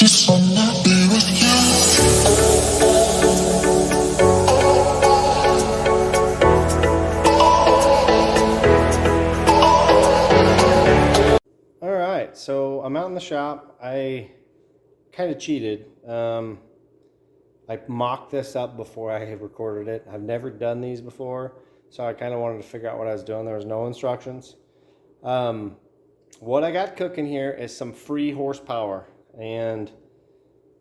just wanna be with you. All right, so I'm out in the shop. I kind of cheated. I mocked this up before I had recorded it. I've never done these before, so I kind of wanted to figure out what I was doing. There was no instructions. Um, what I got cooking here is some free horsepower, and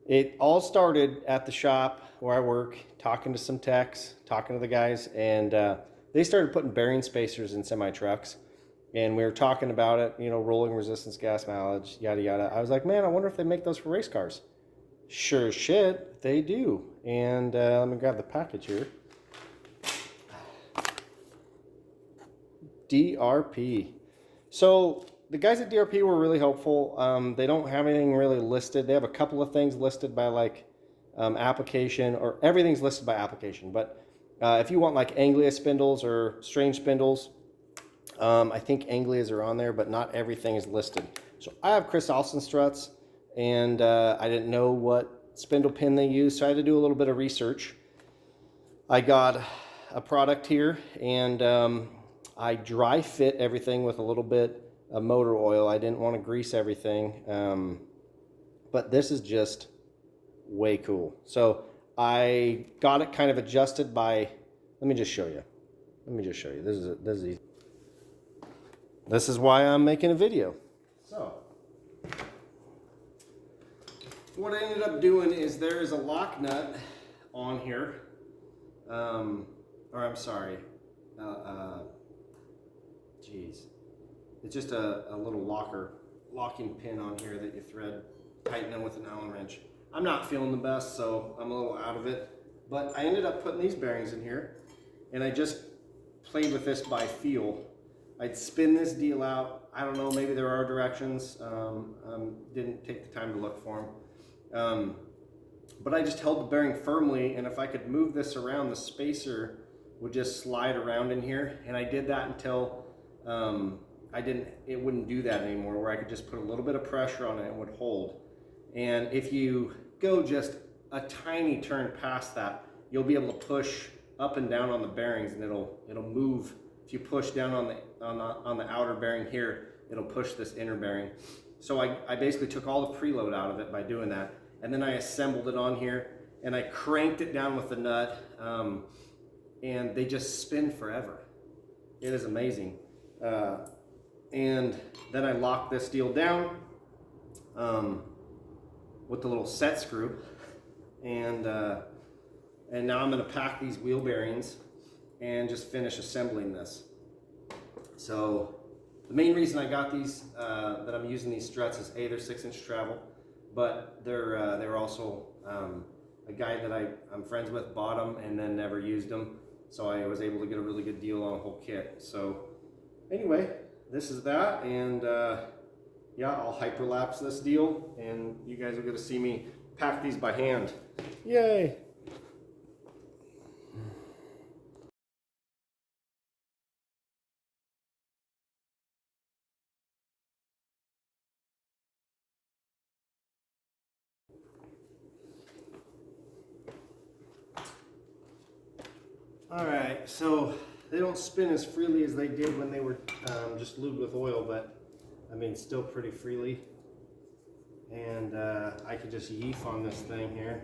it all started at the shop where I work, talking to some techs, talking to the guys, and they started putting bearing spacers in semi trucks. And we were talking about it, you know, rolling resistance, gas mileage, yada yada. I was like, man, I wonder if they make those for race cars. Sure as shit, they do. And let me grab the package here. DRP. So the guys at DRP were really helpful. They don't have anything really listed. They have a couple of things listed by like application, or everything's listed by application. But if you want like Anglia spindles or strange spindles, I think Anglias are on there, but not everything is listed. So I have Chris Alston struts, and I didn't know what spindle pin they use, so I had to do a little bit of research. I got a product here, and I dry fit everything with a little bit of motor oil. I didn't want to grease everything, but this is just way cool. So I got it kind of adjusted by, let me just show you. This is easy. This is why I'm making a video. So, what I ended up doing is there is a lock nut on here. Or I'm sorry. Geez. It's just a little locking pin on here that you thread, tighten them with an Allen wrench. I'm not feeling the best, so I'm a little out of it. But I ended up putting these bearings in here, and I just played with this by feel. I'd spin this deal out. I don't know, maybe there are directions. Didn't take the time to look for them. But I just held the bearing firmly, and if I could move this around, the spacer would just slide around in here. And I did that until it wouldn't do that anymore, where I could just put a little bit of pressure on it and it would hold. And if you go just a tiny turn past that, you'll be able to push up and down on the bearings, and it'll move. If you push down on the outer bearing here, it'll push this inner bearing. So I basically took all the preload out of it by doing that, and then I assembled it on here, and I cranked it down with the nut, and they just spin forever. It is amazing. And then I locked this deal down with the little set screw, and now I'm going to pack these wheel bearings and just finish assembling this. So the main reason I got these, that I'm using these struts, is A, they're 6-inch travel, but they're also, a guy that I'm friends with bought them and then never used them, so I was able to get a really good deal on a whole kit. So anyway, this is that, and yeah, I'll hyperlapse this deal, and you guys are going to see me pack these by hand. Yay! All right, so they don't spin as freely as they did when they were just lubed with oil, but I mean, still pretty freely. And I could just yeef on this thing here,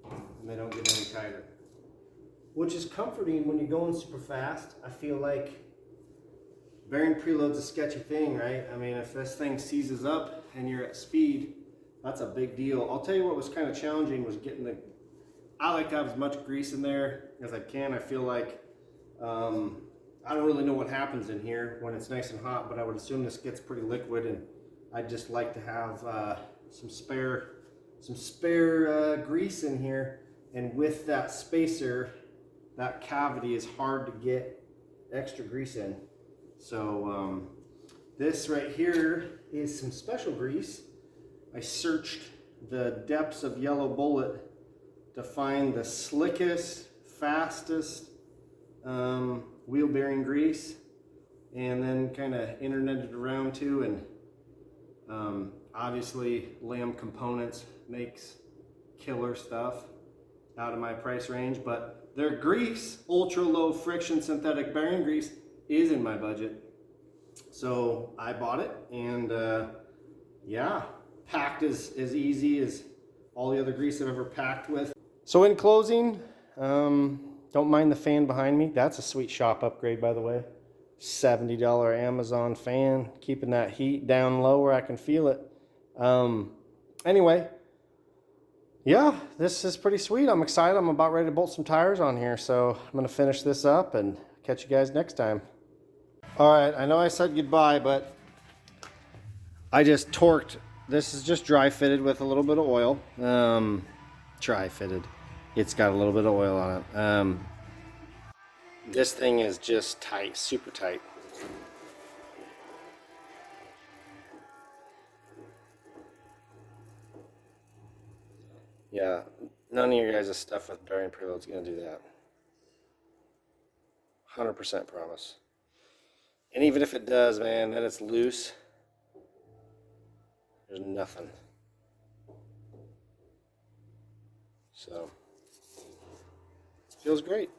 and they don't get any tighter. Which is comforting when you're going super fast. I feel like bearing preload's a sketchy thing, right? I mean, if this thing seizes up and you're at speed, that's a big deal. I'll tell you what was kind of challenging was getting I like to have as much grease in there as I can. I feel like, I don't really know what happens in here when it's nice and hot, but I would assume this gets pretty liquid, and I'd just like to have some spare grease in here. And with that spacer, that cavity is hard to get extra grease in. So this right here is some special grease. I searched the depths of Yellow Bullet to find the slickest, fastest wheel bearing grease, and then kind of interneted around too, and Obviously, Lamb Components makes killer stuff out of my price range, but their grease, ultra low friction synthetic bearing grease, is in my budget. So I bought it, and yeah, packed as easy as all the other grease I've ever packed with. So in closing, don't mind the fan behind me. That's a sweet shop upgrade, by the way. $70 Amazon fan, keeping that heat down low where I can feel it. Anyway, yeah, this is pretty sweet. I'm excited. I'm about ready to bolt some tires on here, so I'm gonna finish this up and catch you guys next time. All right, I know I said goodbye, but I just torqued. This is just dry fitted with a little bit of oil. Dry fitted. It's got a little bit of oil on it. This thing is just tight, super tight. Yeah, none of your guys' stuff with bearing preload's gonna do that. 100% promise. And even if it does, man, then it's loose. There's nothing. So, feels great.